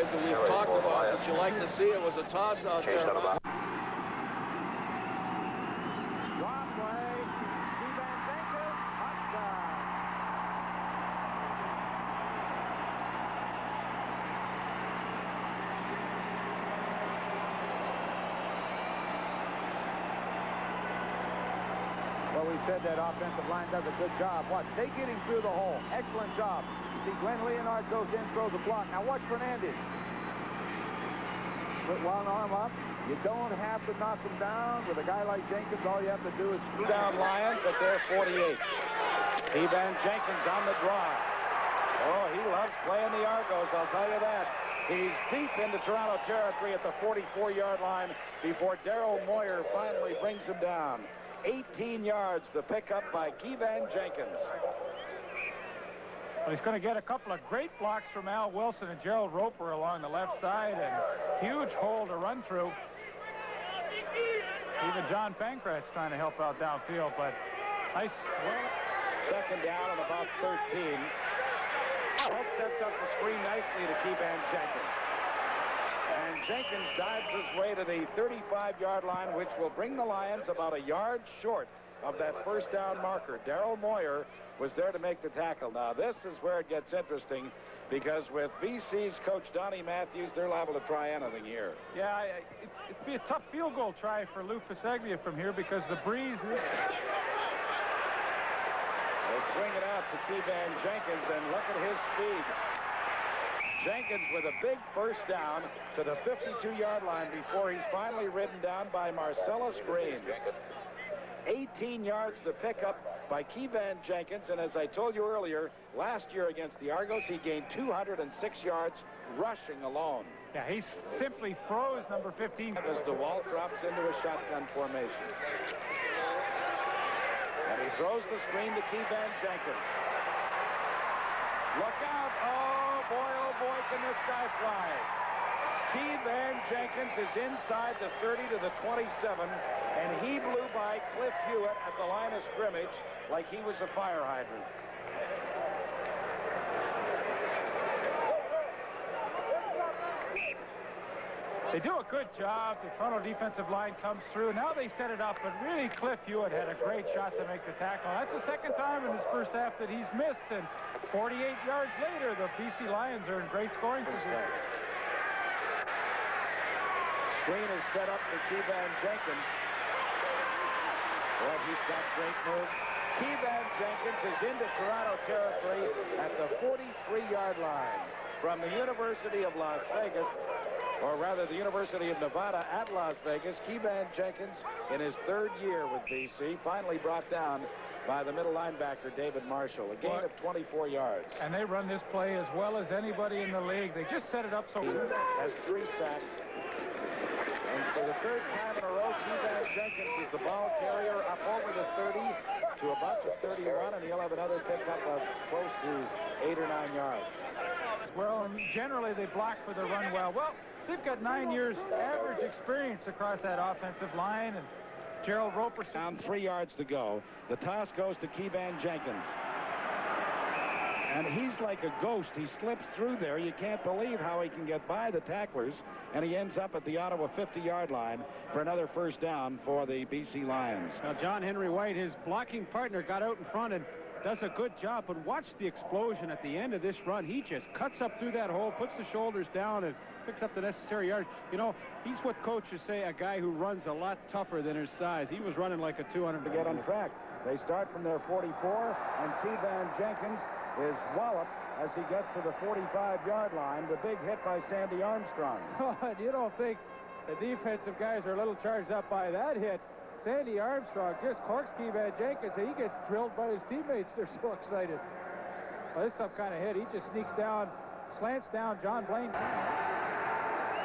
players that we've talked about that you like to see. It was a toss out there. Well, we said that offensive line does a good job. Watch, they get him through the hole. Excellent job. You see Glenn Leonard goes in, throws a block. Now watch Fernandez. Put one arm up. You don't have to knock him down. With a guy like Jenkins, all you have to do is screw down Lions at their 48. Keyvan Jenkins on the draw. Oh, he loves playing the Argos, I'll tell you that. He's deep into Toronto territory at the 44-yard line before Daryl Moyer finally brings him down. 18 yards, the pickup by Keyvan Jenkins. Well, he's going to get a couple of great blocks from Al Wilson and Gerald Roper along the left side, and huge hole to run through. Even John Pankratz trying to help out downfield, but nice. Well, second down and about 13. Hope sets up the screen nicely to Keyvan Jenkins. And Jenkins dives his way to the 35-yard line, which will bring the Lions about a yard short of that first down marker. Daryl Moyer was there to make the tackle. Now, this is where it gets interesting, because with BC's coach Donnie Matthews, they're liable to try anything here. Yeah, it'd be a tough field goal try for Lou Faseglia from here because the breeze. They'll swing it out to Keyvan Jenkins, and look at his speed. Jenkins with a big first down to the 52-yard line before he's finally ridden down by Marcellus Green. 18 yards to pick up by Keyvan Jenkins, and as I told you earlier, last year against the Argos, he gained 206 yards rushing alone. Yeah, he simply froze number 15. As DeWalt drops into a shotgun formation. And he throws the screen to Keyvan Jenkins. Look out. Oh boy, can this guy fly. Keyvan Jenkins is inside the 30 to the 27, and he blew by Cliff Hewitt at the line of scrimmage like he was a fire hydrant. They do a good job. The Toronto defensive line comes through. Now they set it up, but really Cliff Hewitt had a great shot to make the tackle. That's the second time in his first half that he's missed, and 48 yards later, the BC Lions are in great scoring position. Screen is set up for Keyvan Jenkins. Boy, he's got great moves. Keyvan Jenkins is into Toronto territory at the 43-yard line from the University of Las Vegas, or rather the University of Nevada at Las Vegas. Keyvan Jenkins, in his third year with BC, finally brought down by the middle linebacker, David Marshall. A gain of 24 yards. And they run this play as well as anybody in the league. They just set it up so good. Has 3 sacks. And for the third time in a row, Keyvan Jenkins is the ball carrier up over the 30 to about the 31, and he'll have another pickup of close to 8 or 9 yards. Well, and generally they block for the run well. Well, they've got 9 years average experience across that offensive line, and Gerald Roper down 3 yards to go. The toss goes to Keyvan Jenkins. And he's like a ghost. He slips through there. You can't believe how he can get by the tacklers. And he ends up at the Ottawa 50-yard line for another first down for the BC Lions. Now, John Henry White, his blocking partner, got out in front and does a good job. But watch the explosion at the end of this run. He just cuts up through that hole, puts the shoulders down, and picks up the necessary yards. You know, he's what coaches say, a guy who runs a lot tougher than his size. He was running like a 200 to get on track. They start from their 44, and Keyvan Jenkins is walloped as he gets to the 45-yard line. The big hit by Sandy Armstrong. You don't think the defensive guys are a little charged up by that hit? Sandy Armstrong just corks Keyvan Jenkins, and he gets drilled by his teammates. They're so excited. Well, this is some kind of hit. He just sneaks down, slants down John Blaine.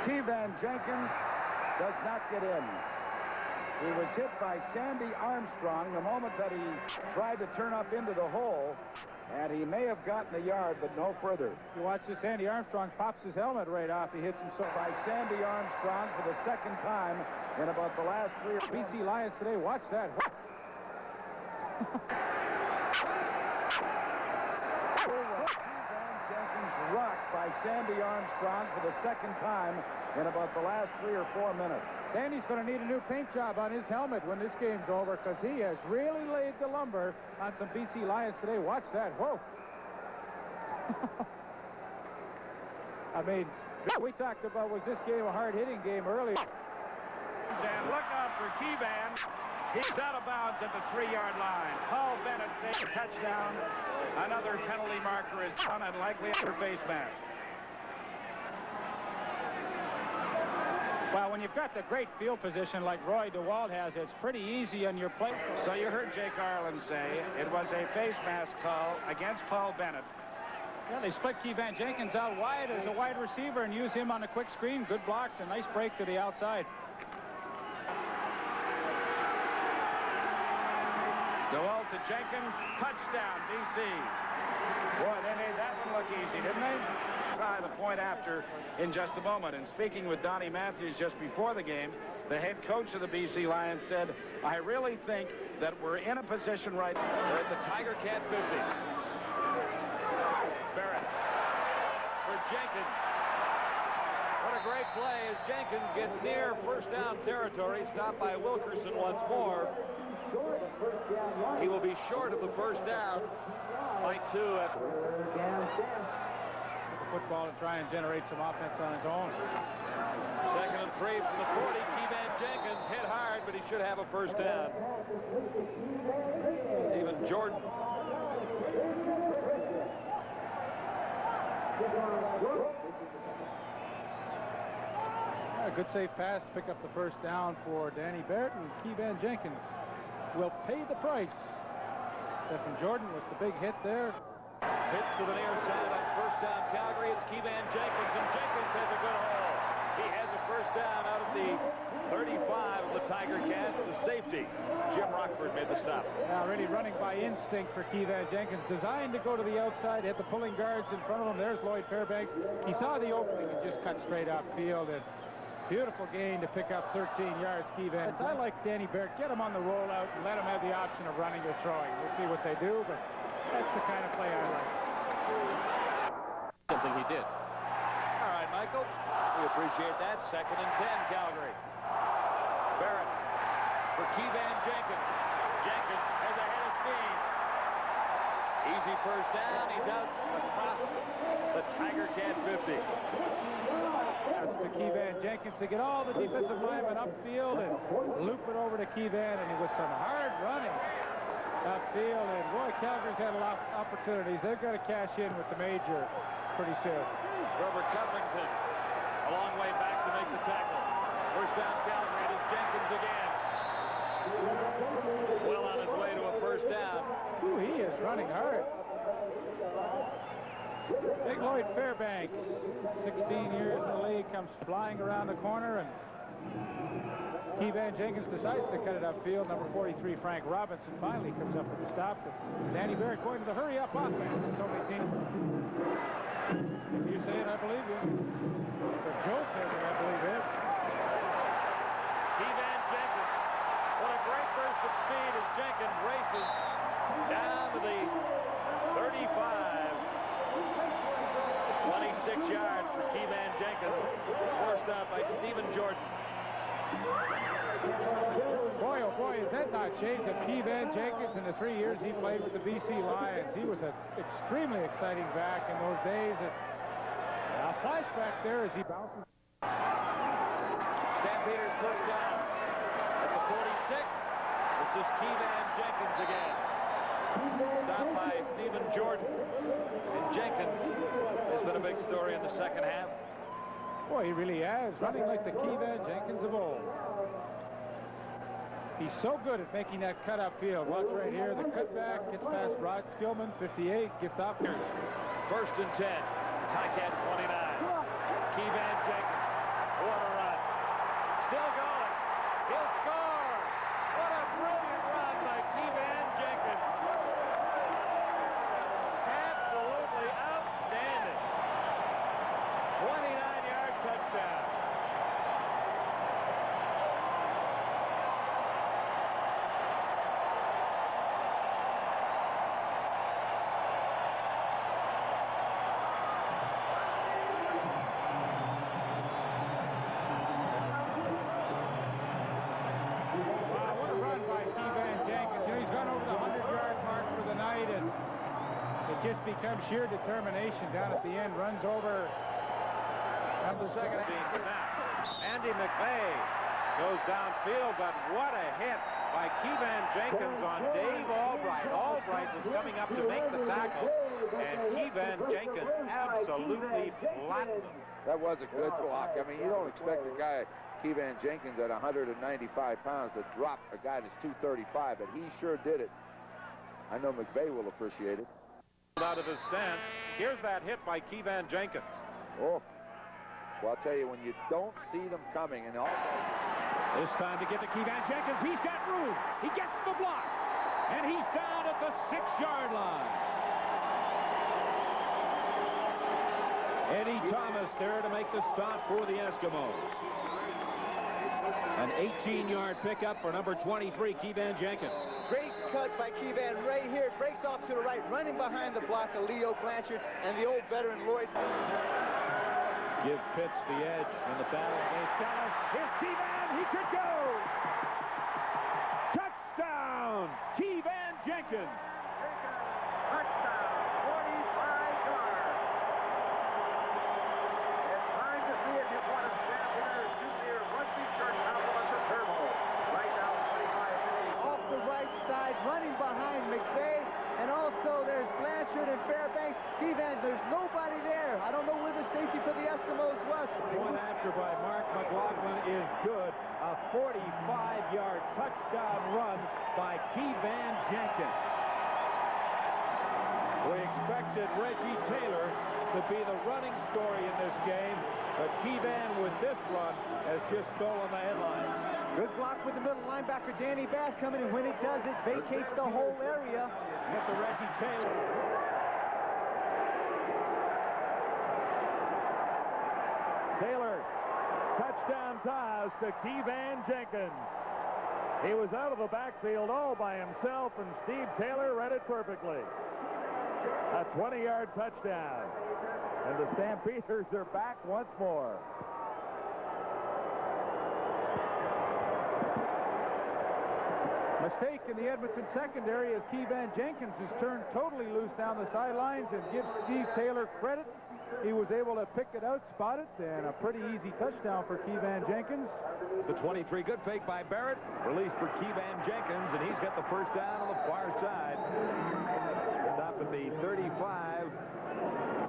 Keyvan Jenkins does not get in. He was hit by Sandy Armstrong the moment that he tried to turn up into the hole, and he may have gotten a yard, but no further. You watch this, Sandy Armstrong pops his helmet right off. He hits him so by Sandy Armstrong for the second time in about the last 3 or 4. BC Lions today, watch that. Keyvan Jenkins rocked by Sandy Armstrong for the second time in about the last 3 or 4 minutes. Sandy's going to need a new paint job on his helmet when this game's over, because he has really laid the lumber on some BC Lions today. Watch that. Whoa. I mean, we talked about, was this game a hard-hitting game earlier? And look out for Keyvan. He's out of bounds at the 3-yard line. Paul Bennett saves a touchdown. Another penalty marker is on and likely under face mask. Well, when you've got the great field position like Roy DeWalt has, it's pretty easy on your play. So you heard Jake Arlen say it was a face mask call against Paul Bennett. Yeah, they split Keyvan Jenkins out wide as a wide receiver and use him on a quick screen. Good blocks, a nice break to the outside. DeWalt to Jenkins, touchdown, BC. Boy, they made that one look easy, didn't they? Try the point after in just a moment. And speaking with Donnie Matthews just before the game, the head coach of the BC Lions said, I really think that we're in a position right now. We're at the Tiger Cat 50. Barrett for Jenkins. What a great play as Jenkins gets near first down territory, stopped by Wilkerson once more. He will be short of the first down by 2 after Football to try and generate some offense on his own. 2nd and 3 from the 40. Keyvan Jenkins hit hard, but he should have a first down. Stephen Jordan. A good safe pass to pick up the first down for Danny Barrett, and Keyvan Jenkins will pay the price. Stephen Jordan with the big hit there. Hits to the near side on first down Calgary. It's Keyvan Jenkins, and Jenkins has a good hole. He has a first down out of the 35 of the Tiger Cats. The safety, Jim Rockford, made the stop. Now really running by instinct for Keyvan Jenkins. Designed to go to the outside, hit the pulling guards in front of him. There's Lloyd Fairbanks. He saw the opening and just cut straight upfield. And beautiful gain to pick up 13 yards, Keyvan. I like Danny Barrett. Get him on the rollout and let him have the option of running or throwing. We'll see what they do, but that's the kind of play I like. Something he did. All right, Michael. We appreciate that. 2nd and 10, Calgary. Barrett for Keyvan Jenkins. Jenkins has a head of steam. Easy first down. He's out across the Tiger Cat 50. That's to Keyvan Jenkins to get all the defensive linemen upfield and loop it over to Keyvan, and with some hard running upfield. And boy, Calgary's had a lot of opportunities. They've got to cash in with the major pretty soon. Robert Covington a long way back to make the tackle. First down Calgary. It is Jenkins again. Well on his way to a first down. Ooh, he is running hard. Big Lloyd Fairbanks, 16 years in the league, comes flying around the corner, and Keyvan Jenkins decides to cut it upfield. Number 43, Frank Robinson, finally comes up with the stop. Danny Barrett going to the hurry-up offense. It's only team. If you say it, I believe you. If Joe says it, I believe it. Keyvan Jenkins. What a great burst of speed as Jenkins races down to the 35. 26 yards for Keyvan Jenkins, forced out by Stephen Jordan. Boy, oh boy, has that not changed of Keyvan Jenkins in the 3 years he played with the BC Lions. He was an extremely exciting back in those days. A flashback there as he bounces. Stampeders first down at the 46. This is Keyvan Jenkins again. Stopped by Stephen Jordan. And Jenkins has been a big story in the second half. Boy, he really has. Running like the Keyvan Jenkins of old. He's so good at making that cut upfield. Watch right here. The cutback gets past Rod Skillman, 58. Gift off. First and 10. Ticats 29. Keyvan Jenkins. What a run. Still going. He'll score. What a brilliant run by Keyvan Jenkins. Absolutely outstanding. 29-yard touchdown. becomes sheer determination down at the end. Runs over. The second being snapped. Andy McVeigh goes downfield, but what a hit by Keyvan Jenkins on Dave Albright. Albright was coming up to make the tackle, and Keyvan Jenkins absolutely flattened him. That was a good block. I mean, you don't expect a guy, Keyvan Jenkins, at 195 pounds to drop a guy that's 235, but he sure did it. I know McVeigh will appreciate it. Out of his stance, here's that hit by Keyvan Jenkins. Oh, well, I'll tell you, when you don't see them coming, and all This time to get to Keyvan Jenkins. He's got room. He gets the block. And he's down at the 6-yard line. Eddie Thomas there to make the stop for the Eskimos. An 18-yard pickup for number 23, Keyvan Jenkins. Great cut by Keyvan right here. Breaks off to the right, running behind the block of Leo Blanchard and the old veteran Lloyd. Give Pitts the edge in the battle against Dallas. Here's Keyvan. He could go. Touchdown, Keyvan Jenkins. Touchdown, 45 yards. It's time to see if you want to stand here junior rugby shirt towel at the turbo. Right now, 25 Off the right side, running behind McVeigh. And also there's Blanchard and Fairbanks. Keyvan, there's nobody there. I don't know where the safety for the Eskimos was. One after by Mark McLaughlin is good. A 45-yard touchdown run by Keyvan Jenkins. We expected Reggie Taylor to be the running story in this game, but Keyvan with this run has just stolen the headlines. Good block with the middle linebacker, Danny Bass, coming in. When it does, it vacates the whole area. Get to Reggie Taylor. Taylor, touchdown pass to Keyvan Jenkins. He was out of the backfield all by himself, and Steve Taylor read it perfectly. A 20-yard touchdown. And the Stampeders are back once more. Mistake in the Edmonton secondary as Keyvan Jenkins is turned totally loose down the sidelines, and give Steve Taylor credit. He was able to pick it out, spot it, and a pretty easy touchdown for Keyvan Jenkins. The 23, good fake by Barrett. Release for Keyvan Jenkins, and he's got the first down on the far side. Stop at the 35.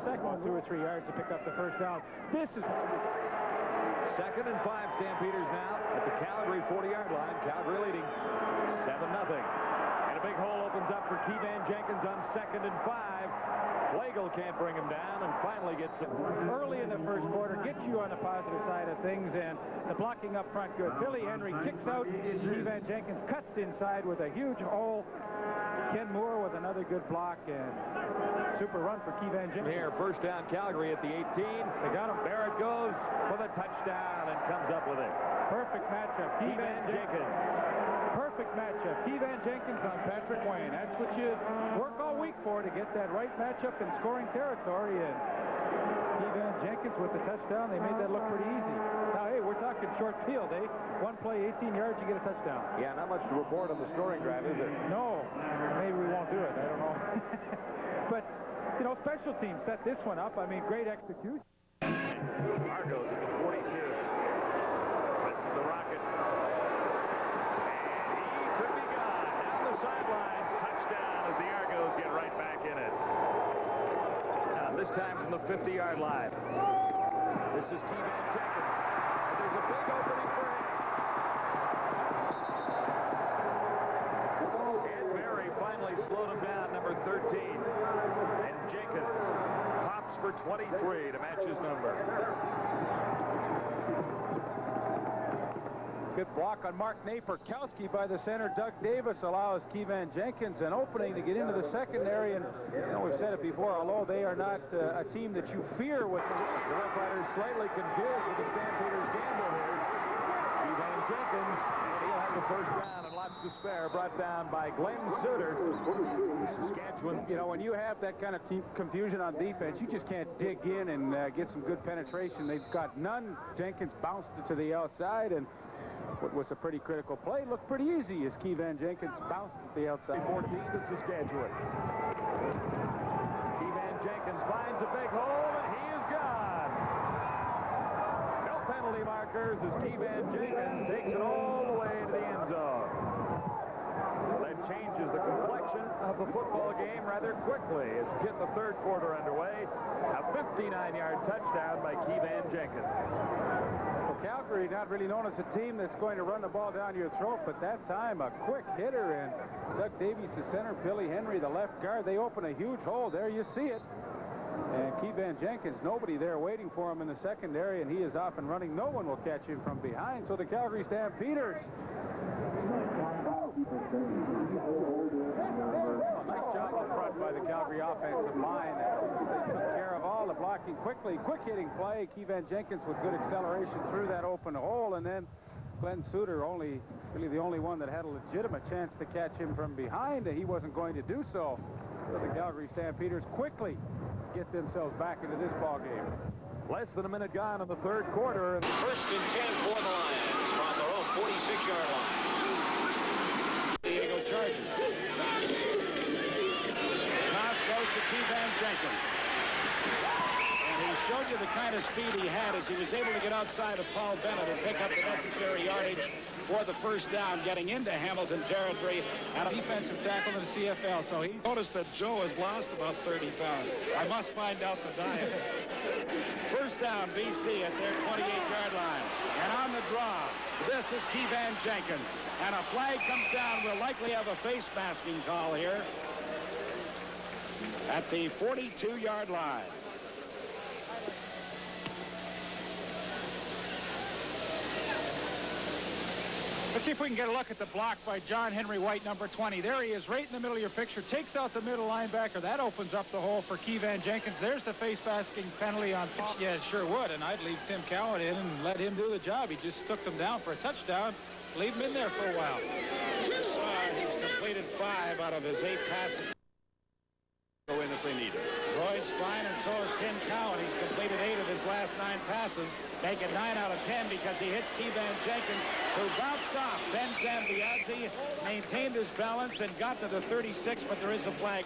Second one, 2 or 3 yards to pick up the first down. This is... 2nd and 5 Stampeders now at the Calgary 40-yard line. Calgary leading 7-0. And a big hole opens up for Keyvan Jenkins on 2nd and 5. Flagel can't bring him down and finally gets it. Early in the first quarter, gets you on the positive side of things, and the blocking up front good. Billy Henry kicks out. Keyvan Jenkins cuts inside with a huge hole. Ken Moore with another good block, and super run for Keyvan Jenkins. Here, first down Calgary at the 18. They got him. Barrett goes for the touchdown and comes up with it. Perfect matchup. Keyvan Jenkins. Perfect matchup. Keyvan Jenkins on Patrick Wayne. That's what you work all week for, to get that right matchup in scoring territory. And Keyvan Jenkins with the touchdown. They made that look pretty easy. Now, hey, we're talking short field, eh? One play, 18 yards, you get a touchdown. Yeah, not much to report on the scoring drive, is it? No. Maybe we won't do it. I don't know. But, you know, special teams set this one up. I mean, great execution. Argos at the 42. This is the Rocket. And he could be gone. Down the sidelines. Touchdown as the Argos get right back in it. This time from the 50-yard line. This is Keyvan Jenkins. And there's a big opening for him. And Barry finally slowed him down, number 13. And Jenkins pops for 23 to match his number. Good block on Mark Naperkowski by the center. Doug Davis allows Keyvan Jenkins an opening to get into the secondary. And, you know, we've said it before, although they are not a team that you fear with the Rough Riders slightly confused with the Stampeders gamble here. Keyvan Jenkins, he'll have the first down and lots to spare, brought down by Glenn Suter. Saskatchewan, you know, when you have that kind of confusion on defense, you just can't dig in and get some good penetration. They've got none. Jenkins bounced it to the outside, and what was a pretty critical play looked pretty easy as Keyvan Jenkins bounced at the outside. 14 to Saskatchewan. Keyvan finds a big hole, and he is gone. No penalty markers as Keyvan Jenkins takes it all the way into the end zone. That changes the complexion of the football game rather quickly as we get the third quarter underway. A 59-yard touchdown by Keyvan Jenkins. Well, Calgary not really known as a team that's going to run the ball down your throat, but that time a quick hitter, and Doug Davies, the center, Billy Henry, the left guard, they open a huge hole. There you see it. And Keyvan Jenkins, nobody there waiting for him in the secondary, and he is off and running. No one will catch him from behind, so the Calgary Stampeders. Oh, nice job up front by the Calgary offensive line. They took care of all the blocking quickly. Quick hitting play. Keyvan Jenkins with good acceleration through that open hole, and then Glenn Suter really the only one that had a legitimate chance to catch him from behind, and he wasn't going to do so. So the Calgary Stampeders quickly get themselves back into this ball game. Less than a minute gone in the third quarter. And First and 10 for the Lions from their own 46-yard line. Diego Chargers. Toss goes to Keyvan Jenkins. And he showed you the kind of speed he had as he was able to get outside of Paul Bennett and pick up the necessary yardage for the first down, getting into Hamilton territory at a defensive tackle in the CFL. So he noticed that Joe has lost about 30 pounds. I must find out the diet. First down, BC at their 28-yard line. And on the draw, this is Keyvan Jenkins. And a flag comes down. We'll likely have a face masking call here at the 42-yard line. Let's see if we can get a look at the block by John Henry White, number 20. There he is, right in the middle of your picture. Takes out the middle linebacker. That opens up the hole for Keyvan Jenkins. There's the face masking penalty on Paul. Yeah, it sure would, and I'd leave Tim Cowan in and let him do the job. He just took them down for a touchdown. Leave him in there for a while. He's completed 5 out of his 8 passes. Go in if they need it. Roy's fine, and so is Tim Cowan. He's completed 8 of his last 9 passes, making 9 out of 10 because he hits Keyvan Jenkins, who bounced off. Ben Zambiazzi maintained his balance and got to the 36, but there is a flag.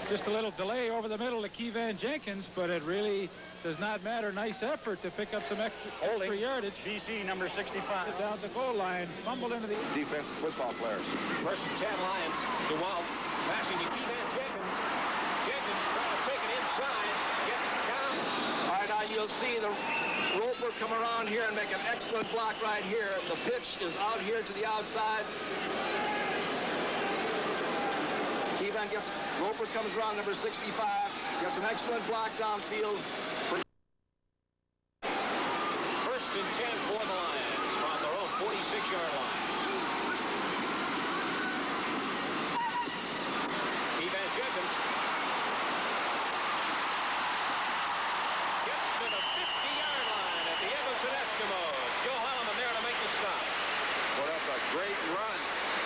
Just a little delay over the middle to Keyvan Jenkins, but it really does not matter. Nice effort to pick up some extra yardage. BC number 65 down the goal line, fumbled into the Defensive football players. First and 10 Lions. DeWalt passing to Keyvan Jenkins. Jenkins trying to take it inside. Gets down. All right, now you'll see the Roper come around here and make an excellent block right here. The pitch is out here to the outside. Keyvan gets, Roper comes around number 65, gets an excellent block downfield. First and 10 for the Lions from their own 46-yard line. Keyvan Jenkins gets to the 50-yard line at the Edmonton Eskimos. Joe Holloman there to make the stop. Well, that's a great run.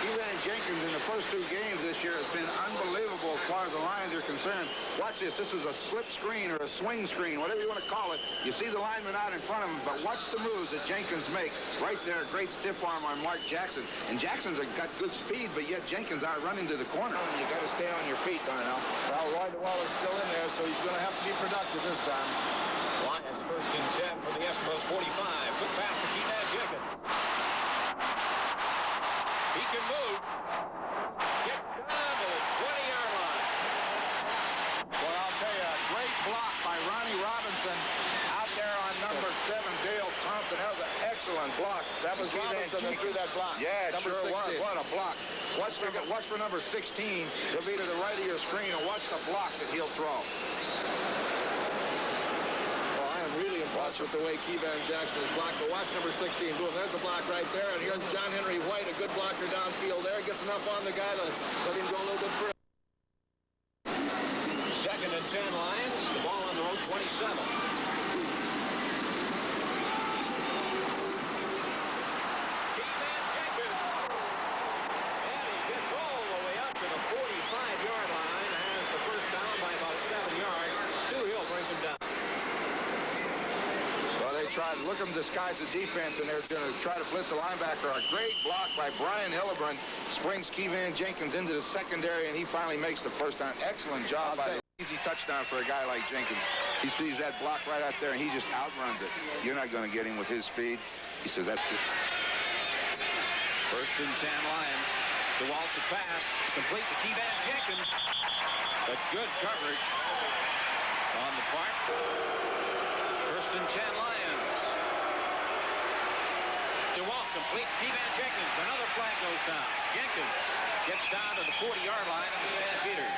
Keyvan Jenkins in the first 2 games this year has been unbelievable as far as the Lions are concerned. Watch this. This is a slip screen or a swing screen, whatever you want to call it. You see the lineman out in front of him, but watch the moves that Jenkins make. Right there, great stiff arm on Mark Jackson. And Jackson's got good speed, but yet Jenkins out running to the corner. You got to stay on your feet, Darnell. Well, Roy DeWall is still in there, so he's going to have to be productive this time. Lions first and 10 from the Eskimos 45. Good pass to Keyvan Jenkins. He can move. Get down to the 20-yard line. Well, I'll tell you, a great block by Ronnie Robinson out there on number 7, Dale Thompson. That was an excellent block. That was Robinson that threw that block. Yeah, it number sure 16. was. What a block. Watch for number 16. He'll be to the right of your screen, and watch the block that he'll throw. Really impressed with the way Keyvan Jackson is blocked. But watch number 16. Boom, there's the block right there. And here's John Henry White, a good blocker downfield there. Gets enough on the guy to let him go a little bit further. Second and 10 Lions. The ball on the road 27. Keyvan Jenkins. And he gets all the way up to the 45-yard line. Has the first down by about 7 yards. Stu Hill brings him down. Well, they try to look at them disguise the defense, and they're going to try to blitz a linebacker. A great block by Brian Hillebrand springs Keyvan Jenkins into the secondary, and he finally makes the first down. Excellent job by the easy touchdown for a guy like Jenkins. He sees that block right out there, and he just outruns it. You're not going to get him with his speed. He says that's it. First and 10 Lions. DeWalt to pass. It's complete to Keyvan Jenkins. But good coverage on the part. First and 10 Lions. DeWalt complete to Keyvan Jenkins. Another flag goes down. Jenkins gets down to the 40-yard line of the Stampeders.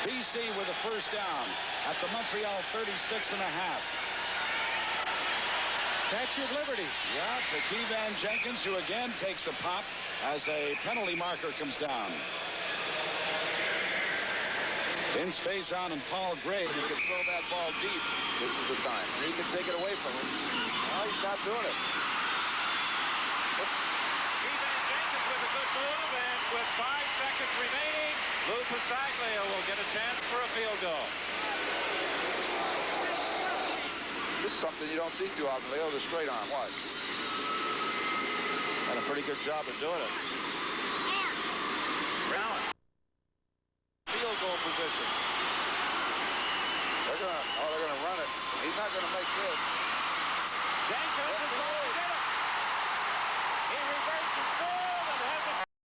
BC with a first down at the Montreal 36.5. Statue of Liberty. Yeah, to Keyvan Jenkins, who again takes a pop as a penalty marker comes down. In space on and Paul Gray. You can throw that ball deep. This is the time. He can take it away from him. No, he's not doing it. Keyvan Jenkins with a good move, and with 5 seconds remaining, Lou Pasaglia will get a chance for a field goal. This is something you don't see too often, Leo, the straight arm. Watch. Had a pretty good job of doing it. Brown. Field goal position. They're gonna run it. He's not gonna make this. Jenkins is going to get it. He reverses forward.